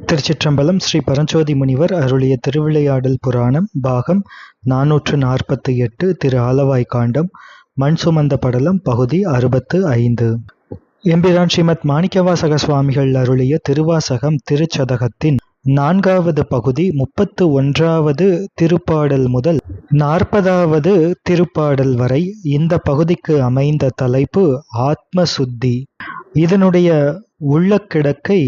திருச்சிற்றம்பலம். ஸ்ரீ பரஞ்சோதி முனிவர் அருளிய திருவிளையாடல் புராணம் பாகம் 448. திரு ஆலவாய் காண்டம் மண் சுமந்த படலம் பகுதி 65. எம்பிரான் ஸ்ரீமத் மாணிக்கவாசக சுவாமிகள் அருளிய திருவாசகம் திருச்சதகத்தின் 4வது பகுதி 31வது திருப்பாடல் முதல் 40வது திருப்பாடல் வரை. இந்த பகுதிக்கு அமைந்த தலைப்பு ஆத்மசுத்தி. இதனுடைய உள்ள கிடக்கை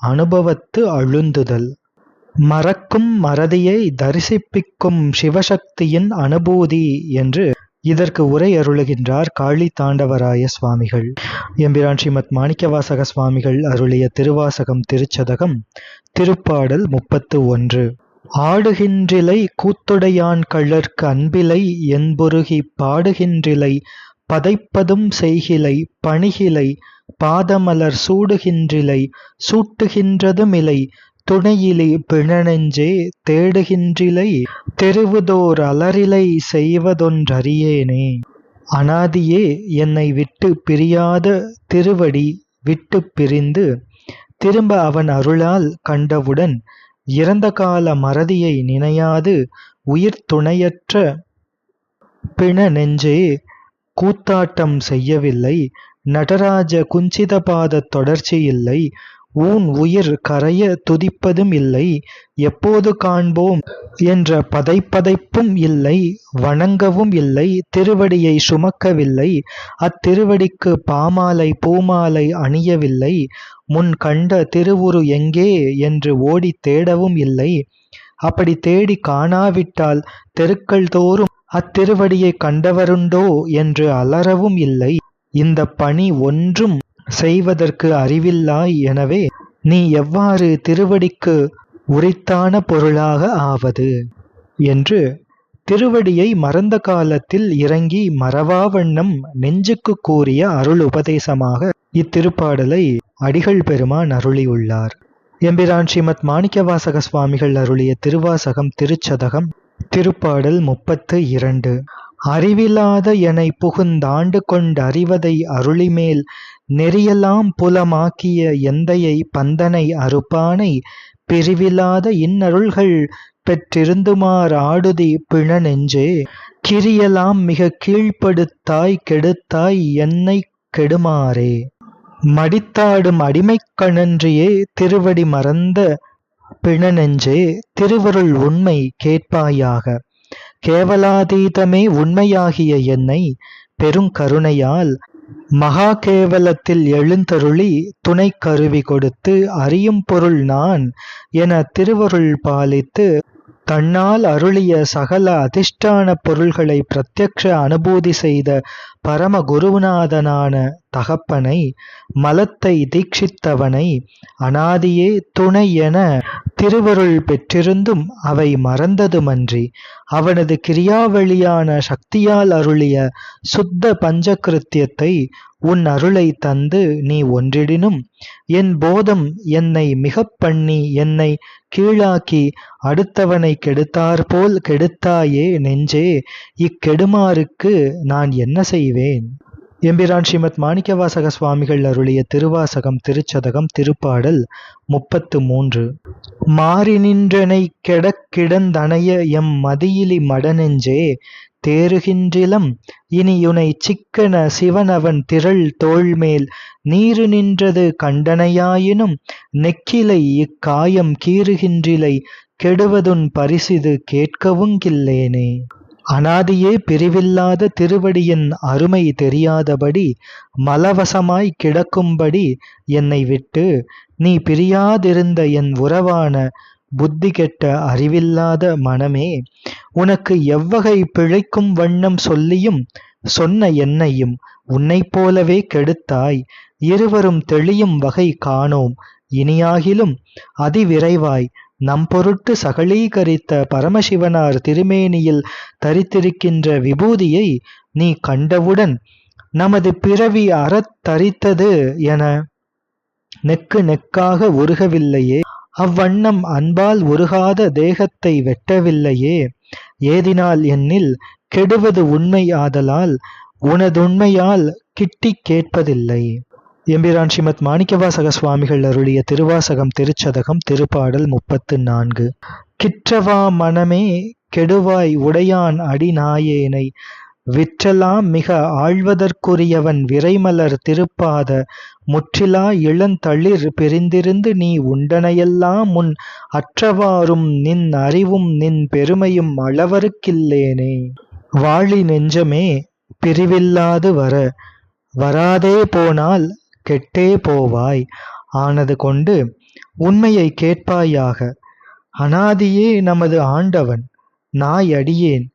அனுபவத்து அழுந்துதல். மறக்கும் மறதியை தரிசிப்பிக்கும் சிவசக்தியின் அனுபூதி என்று இதற்கு உரை அருளுகின்றார் காளி தாண்டவராய சுவாமிகள். எம்பிரான் ஸ்ரீமத் மாணிக்கவாசக சுவாமிகள் அருளிய திருவாசகம் திருச்சதகம் திருப்பாடல் 31. ஆடுகின்றிலை கூத்துடையான் கள்ளற்கு அன்பிலை என்புருகி பாடுகின்றிலை பதைப்பதும் செய்கிலை பணிகிலை பாதமலர் சூடுகின்றிலை சூட்டுகின்றதுமிலை துணையிலி பிணநெஞ்சே தேடுகின்றிலை தெருவுதோர் அலரிலை செய்வதொன்றறியேனே. அனாதியே என்னை விட்டு பிரியாத திருவடி விட்டு பிரிந்து திரும்ப அவன் அருளால் கண்டவுடன் இறந்த கால மறதியை நினையாது உயிர் துணையற்ற பிண நெஞ்சே கூத்தாட்டம் செய்யவில்லை. நடராஜ குஞ்சிதபாத தொடர்ச்சி இல்லை. ஊன் உயிர் கரைய துதிப்பதும் இல்லை. எப்போது காண்போம் என்ற பதைப்பதைப்பும் இல்லை. வணங்கவும் இல்லை. திருவடியை சுமக்கவில்லை. அத்திருவடிக்கு பாமாலை பூமாலை அணியவில்லை. முன் கண்ட திருவுரு எங்கே என்று ஓடி தேடவும் இல்லை. அப்படி தேடி காணாவிட்டால் தெருக்கள் தோறும் அத்திருவடியை கண்டவருண்டோ என்று அலறவும் இல்லை. இந்த பணி ஒன்றும் செய்வதற்கு அறிவில்லாய். எனவே நீ எவ்வாறு திருவடிக்கு உரித்தான பொருளாக ஆவது என்று திருவடியை மறந்த காலத்தில் இறங்கி மறவாவண்ணம் நெஞ்சுக்கு கூறிய அருள் உபதேசமாக இத்திருப்பாடலை அடிகள் பெருமான் அருளியுள்ளார். எம்பிரான் ஸ்ரீமத் மாணிக்கவாசக சுவாமிகள் அருளிய திருவாசகம் திருச்சதகம் திருப்பாடல் 32. அறிவிலாத எனை புகுந்தாண்டு கொண்டறிவதை அருளிமேல் நெறியெல்லாம் புலமாக்கிய எந்தையை பந்தனை அறுப்பானை பிரிவிலாத இன்னருள்கள் பெற்றிருந்துமார் ஆடுதி பிண நெஞ்சே கிரியலாம் மிக கீழ்ப்படுத்தாய் கெடுத்தாய் என்னை கெடுமாறே. மடித்தாடும் அடிமைக்கணன்றியே திருவடி மறந்த பிணநெஞ்சே திருவருள் உண்மை கேட்பாயாக. கேவலாதீதமே உண்மையாகிய என்னை பெருங்கருணையால் மகா கேவலத்தில் எழுந்தருளி துணை கருவி கொடுத்து அறியும் பொருள் நான் என திருவருள் பாலித்து தன்னால் அருளிய சகல அதிஷ்டான பொருள்களை பிரத்யக்ஷ அனுபூதி செய்த பரம குருநாதனான தகப்பனை மலத்தை தீட்சித்தவனை அனாதியே துணை என திருவருள் பெற்றிருந்தும் அவை மறந்ததுமன்றி அவனது கிரியாவளியான சக்தியால் அருளிய சுத்த பஞ்சகிருத்தியத்தை உன் அருளை தந்து நீ ஒன்றிடினும் என் போதம் என்னை மிகப் பண்ணி என்னை கீழாக்கி அடுத்தவனை கெடுத்தாற்போல் கெடுத்தாயே நெஞ்சே. இக்கெடுமாறுக்கு நான் என்ன செய்வேன்? எம்பிரான் ஸ்ரீமத் மாணிக்கவாசக சுவாமிகள் அருளிய திருவாசகம் திருச்சதகம் திருப்பாடல் 33. மாறி நின்றனை கெடக்கிடந்தனைய எம் மதியிலி மடநெஞ்சே தேறுகின்றிலம் இனியுனை சிக்கன சிவனவன் திரள் தோள்மேல் நீரு நின்றது கண்டனையாயினும் நெக்கிலை இக்காயம் கீறுகின்றிலை கெடுவதுன் பரிசிது கேட்கவுங்கில்லேனே. அனாதியே பிரிவில்லாத திருவடியின் அருமை தெரியாதபடி மலவசமாய் கிடக்கும்படி என்னை விட்டு நீ பிரியாதிருந்த என் உறவான புத்தி கெட்ட அறிவில்லாத மனமே உனக்கு எவ்வகை பிழைக்கும் வண்ணம் சொல்லியும் சொன்ன என்னையும் உன்னைப் போலவே கெடுத்தாய். இருவரும் தெளியும் வகை காணோம். இனியாகிலும் அதிவிரைவாய் நம் பொருட்டு சகலீகரித்த பரமசிவனார் திருமேனியில் தரித்திருக்கின்ற விபூதியை நீ கண்டவுடன் நமது பிறவி அறத்தரித்தது என நெக்கு நெக்காக உருகவில்லையே. அவ்வண்ணம் அன்பால் உருகாத தேகத்தை வெட்டவில்லையே. ஏதினால் என்னில் கெடுவது உண்மை ஆதலால் உனதுண்மையால் கிட்டி கேட்பதில்லை. எம்பிரான் ஸ்ரீமத் மாணிக்கவாசக சுவாமிகள் அருளிய திருவாசகம் திருச்சதகம் திருப்பாடல் 34. கிற்றவா மனமே கெடுவாய் உடையான் அடிநாயேனை விற்றலாம் மிக ஆழ்வதற்குரியவன் விரைமலர் திருப்பாத முற்றிலா இளந்தளிர் பிரிந்திருந்து நீ உண்டனையெல்லாம் முன் அற்றவாறும் நின் அறிவும் நின் பெருமையும் அளவருக்கில்லேனே. வாழி நெஞ்சமே பிரிவில்லாது வராதே போனால் கெட்டே போவாய். ஆனது கொண்டு உண்மையை கேட்பாயாக. அனாதியே நமது ஆண்டவன் நாயடியேன்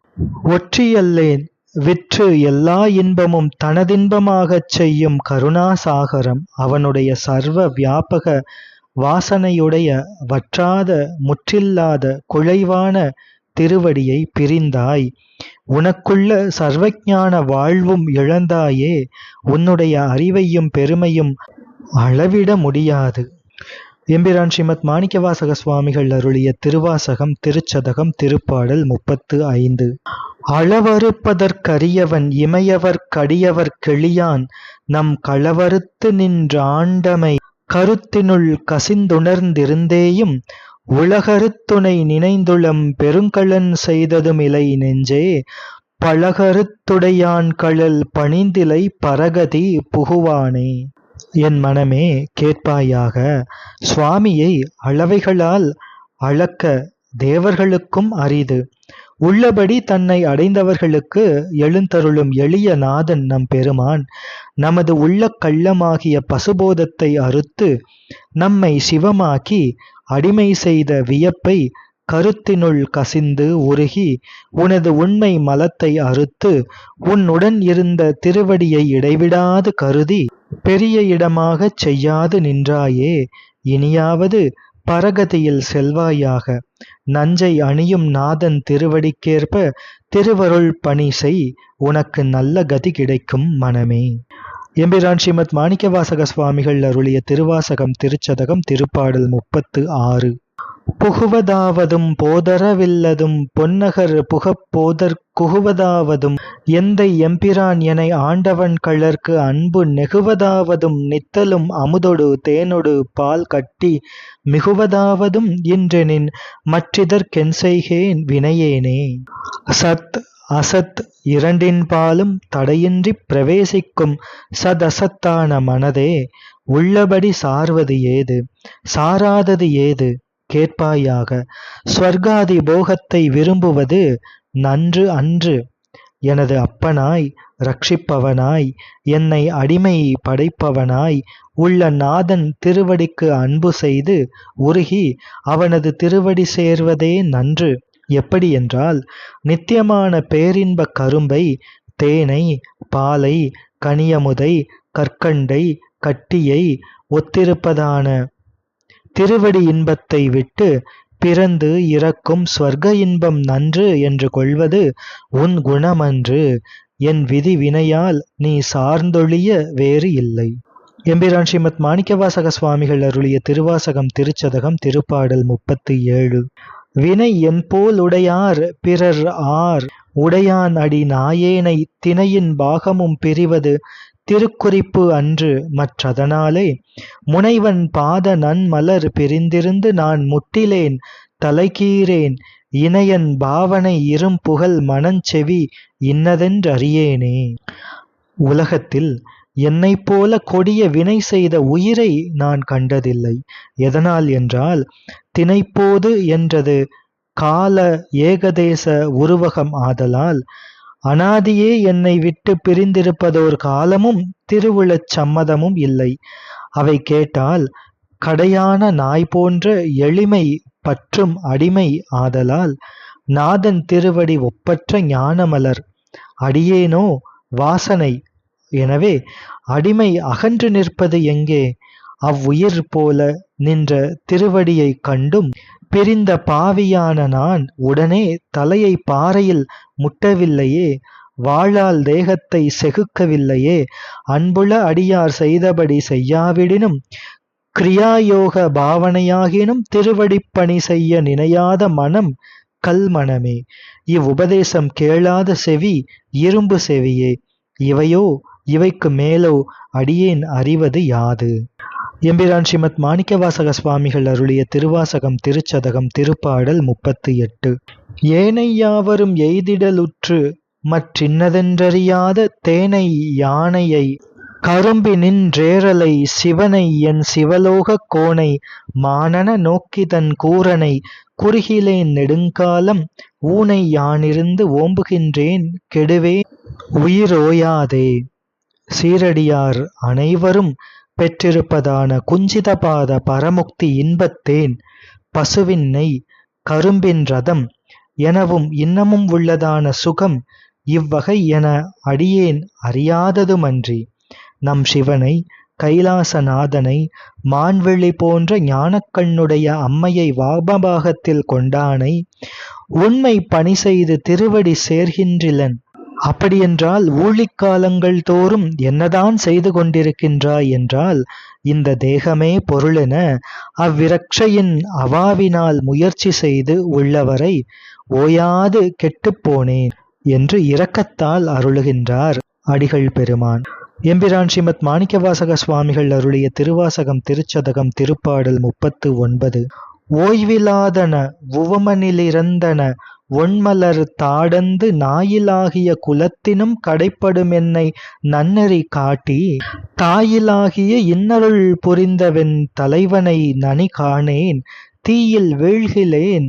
ஒற்றியல்லேன் விற்று எல்லா இன்பமும் தனதின்பமாகச் செய்யும் கருணாசாகரம் அவனுடைய சர்வ வியாபக வாசனையுடைய வற்றாத முற்றில்லாத குழைவான திருவடியை பிரிந்தாய். உனக்குள்ள சர்வஞான வாழ்வும் இழந்தாயே. உன்னுடைய அறிவையும் பெருமையும் அளவிட முடியாது. எம்பிரான் ஸ்ரீமத் மாணிக்கவாசக சுவாமிகள் அருளிய திருவாசகம் திருச்சதகம் திருப்பாடல் 35. அளவறுப்பதற்கரியவன் இமையவர் கடியவர் கிளியான் நம் களவறுத்து நின்ற ஆண்டமை கருத்தினுள் கசிந்துணர்ந்திருந்தேயும் உலகருத்துணை நினைந்துளம் பெருங்கலன் செய்ததுமிலை நெஞ்சே பழகருத்துடையான் கழல் பணிந்திலை பரகதி புகுவானே. என் மனமே கேட்பாயாக. சுவாமியை அளவைகளால் அளக்க தேவர்களுக்கும் அரிது. உள்ளபடி தன்னை அடைந்தவர்களுக்கு எழுந்தருளும் எளிய நாதன் நம் பெருமான் நமது உள்ள கள்ளமாகிய பசுபோதத்தை அறுத்து நம்மை சிவமாக்கி அடிமை செய்த வியப்பை கருத்தினுள் கசிந்து உருகி உனது உண்மை மலத்தை அறுத்து உன்னுடன் இருந்த திருவடியை இடைவிடாது கருதி பெரிய இடமாகச் செய்யாது நின்றாயே. இனியாவது பரகதியில் செல்வாயாக. நஞ்சை அணியும் நாதன் திருவடிக்கேற்ப திருவருள் பணி செய். உனக்கு நல்ல கதி கிடைக்கும் மனமே. எம்பிரான் ஸ்ரீமத் மாணிக்கவாசக சுவாமிகள் அருளிய திருவாசகம் திருச்சதகம் திருப்பாடல் 36. புகுவதாவதும் போதரவில்லதும் பொன்னகர் புகப்போதற் குகுவதாவதும் எந்தை எம்பிரான் என ஆண்டவன் கழற்கு அன்பு நெகுவதாவதும் நித்தலும் அமுதொடு தேனொடு பால் கட்டி மிகுவதாவதும் இன்றெனின் மற்றிதற்கென்செய்கேன் வினையேனே. சத் அசத் இரண்டின் பாலும் தடையின்றி பிரவேசிக்கும் சதசத்தான மனதே உள்ளபடி சார்வது ஏது சாராதது ஏது கேட்பாயாக. ஸ்வர்காதி போகத்தை விரும்புவது நன்று அன்று. எனது அப்பனாய் ரட்சிப்பவனாய் என்னை அடிமை படைப்பவனாய் உள்ள நாதன் திருவடிக்கு அன்பு செய்து உருகி அவனது திருவடி சேர்வதே நன்று. எப்படி என்றால் நித்தியமான பேரின்ப கரும்பை தேனை பாலை கனியமுதை கற்கண்டை கட்டியை ஒத்திருப்பதான திருவடி இன்பத்தை விட்டு பிறந்து இறக்கும் ஸ்வர்க இன்பம் நன்று என்று கொள்வது உன் குணமன்று. என் விதி வினையால் நீ சார்ந்தொழிய வேறு இல்லை. எம்பிரான் ஸ்ரீமத் மாணிக்கவாசக சுவாமிகள் அருளிய திருவாசகம் திருச்சதகம் திருப்பாடல் 37. வினை என் போல் உடையார் பிறர் ஆர் உடையான் அடி நாயேனை தினையின் பாகமும் பிரிவது திருக்குறிப்பு அன்று மற்றதனாலே முனைவன் பாத நன்மலர் பிரிந்திருந்து நான் முட்டிலேன் தலைகீரேன் இணையன் பாவனை இரும்புகழ் மனஞ்செவி இன்னதென்றறியேனே. உலகத்தில் என்னைப் போல கொடிய வினை செய்த உயிரை நான் கண்டதில்லை. எதனால் என்றால் தினைப்போது என்றது கால ஏகதேச உருவகம் ஆதலால் அனாதியே என்னை விட்டு பிரிந்திருப்பதோர் காலமும் திருவுளச் சம்மதமும் இல்லை. அவை கேட்டால் கடையான நாய் போன்ற எளிமை பற்றும் அடிமை ஆதலால் நாதன் திருவடி ஒப்பற்ற ஞானமலர் அடியேனோ வாசனை. எனவே அடிமை அகன்று நிற்பது எங்கே? அவ்வுயிர் போல நின்ற திருவடியை கண்டும் பிரிந்த பாவியான நான் உடனே தலையை பாறையில் முட்டவில்லையே. வாழால் தேகத்தை செகுக்கவில்லையே. அன்புள்ள அடியார் செய்தபடி செய்யாவிடினும் கிரியாயோக பாவனையாகினும் திருவடிப்பணி செய்ய நினையாத மனம் கல்மனமே. இவ்வுபதேசம் கேளாத செவி இரும்பு செவியே. இவையோ இவைக்கு மேலோ அடியேன் அறிவது யாது? எம்பிரான் ஸ்ரீமத் மாணிக்கவாசக சுவாமிகள் அருளிய திருவாசகம் திருச்சதகம் திருப்பாடல் 38. ஏனை யாவரும் எய்திடலுற்று மற்றின்னதென்றறியாத தேனை யானையை கரும்பினின்றேறலை சிவனை என் சிவலோகக் கோனை மானன நோக்கிதன் கூரனை குறுகிலேன் நெடுங்காலம் ஊனை யானிருந்து ஓம்புகின்றேன் கெடுவேன் உயிரோயாதே. சீரடியார் அனைவரும் பெற்றிருப்பதான குஞ்சிதபாத பரமுக்தி இன்பத்தேன் பசுவின் நெய் கரும்பின் ரதம் எனவும் இன்னமும் உள்ளதான சுகம் இவ்வகை என அடியேன் அறியாததுமன்றி நம் சிவனை கைலாசநாதனை மான்வெளி போன்ற ஞானக்கண்ணுடைய அம்மையை வாமபாகத்தில் கொண்டானை உண்மை பணி செய்து திருவடி சேர்கின்றிலன். அப்படியென்றால் ஊழிக்காலங்கள் தோறும் என்னதான் செய்து கொண்டிருக்கின்றாய் என்றால் இந்த தேகமே பொருளென அவ்விரட்சையின் அவாவினால் முயற்சி செய்து உள்ளவரை ஓயாது கெட்டுப்போனேன் என்று இரக்கத்தால் அருளுகின்றார் அடிகள் பெருமான். எம்பிரான் ஸ்ரீமத் மாணிக்கவாசக சுவாமிகள் அருளிய திருவாசகம் திருச்சதகம் திருப்பாடல் 39. ஓய்விலாதன உவமனிலிறந்தன ஒண்மலர் தாடந்து நாயிலாகிய குலத்தினும் கடைப்படுமென்னை நன்னெறி காட்டி தாயிலாகிய இன்னருள் புரிந்தவென் தலைவனை நனி காணேன் தீயில் வீழ்கிலேன்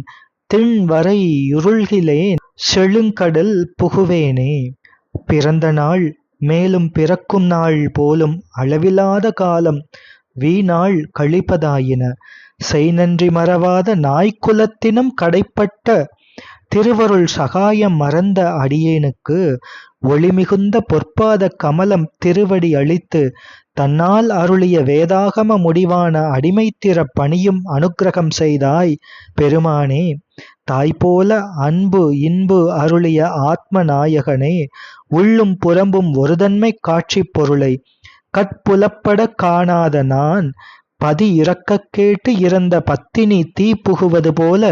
திண்வரை யுருள்கிலேன் செழுங்கடல் புகுவேனே. பிறந்த நாள் மேலும் பிறக்கும் நாள் போலும் அளவிலாத காலம் வீணாள் கழிப்பதாயின செய்நன்றி மறவாத நாய்க்குலத்தினும் கடைப்பட்ட திருவருள் சகாயம் மறந்த அடியேனுக்கு ஒளிமிகுந்த பொற்பாத கமலம் திருவடி அளித்து தன்னால் அருளிய வேதாகம முடிவான அடிமைத்திற பணியும் அனுக்கிரகம் செய்தாய் பெருமானே. தாய்போல அன்பு இன்பு அருளிய ஆத்ம நாயகனே, உள்ளும் புறம்பும் ஒருதன்மை காட்சி பொருளை கட்புலப்பட காணாத நான் பதி இறக்கக் கேட்டு இறந்த பத்தினி தீ புகுவது போல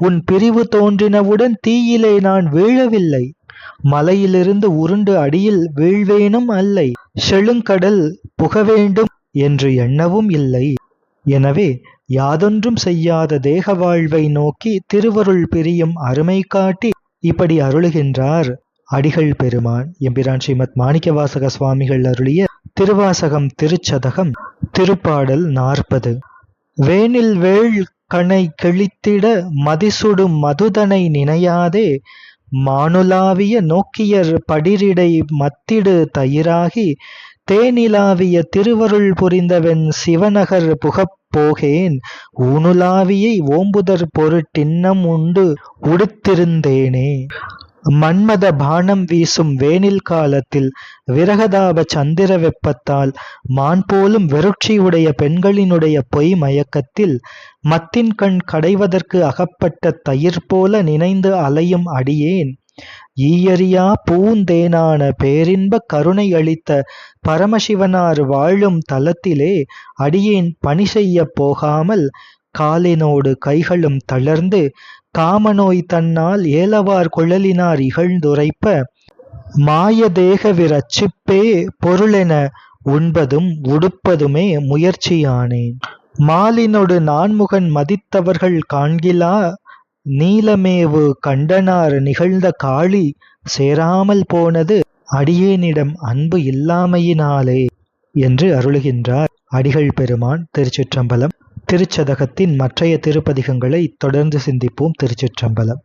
உன் பிரிவு தோன்றினவுடன் தீயிலே நான் வீழவில்லை. மலையிலிருந்து உருண்டு அடியில் வீழ்வேனும் அல்லை. செழுங்கடல் புக வேண்டும் என்று எண்ணவும் இல்லை. எனவே யாதொன்றும் செய்யாத தேக வாழ்வை நோக்கி திருவருள் பிரியும் அருமை காட்டி இப்படி அருளுகின்றார் அடிகள் பெருமான். எம்பிரான் ஸ்ரீமத் மாணிக்கவாசக சுவாமிகள் அருளிய திருவாசகம் திருச்சதகம் திருப்பாடல் 40. வேனில் வேள் கணை கிழித்திட மதிசுடும் மதுதனை நினையாதே மானுலாவிய நோக்கியர் படிரிடை மத்திடு தயிராகி தேனிலாவிய திருவருள் புரிந்தவன் சிவநகர் புகப் போகேன் ஊனுலாவியை ஓம்புதற் பொருட்டின்னம் உண்டு உடுத்திருந்தேனே. மன்மத பானம் வீசும் வேனில் காலத்தில் விரகதாப சந்திர வெப்பத்தால் மான் போலும் வெருட்சியுடைய பெண்களினுடைய பொய் மயக்கத்தில் மத்தின் கண் கடைவதற்கு அகப்பட்ட தயிர் போல நினைந்து அலையும் அடியேன் ஈயறியா பூந்தேனான பேரின்ப கருணை அளித்த பரமசிவனார் வாழும் தலத்திலே அடியேன் பணி செய்ய போகாமல் காலினோடு கைகளும் தளர்ந்து காமநோய் தன்னால் ஏலவார் குழலினார் இகழ்ந்துரைப்ப மாயதேக விரட்சிப்பே பொருளென உண்பதும் உடுப்பதுமே முயற்சியானேன். மாலினொடு நான்முகன் மதித்தவர்கள் காண்கிலா நீலமேவு கண்டனார் நிகழ்ந்த காளி சேராமல் போனது அடியேனிடம் அன்பு இல்லாமையினாலே என்று அருளுகின்றார் அடிகள் பெருமான். திருச்சிற்றம்பலம். திருச்சதகத்தின் மற்றைய திருப்பதிகங்களை தொடர்ந்து சிந்திப்போம். திருச்சிற்றம்பலம்.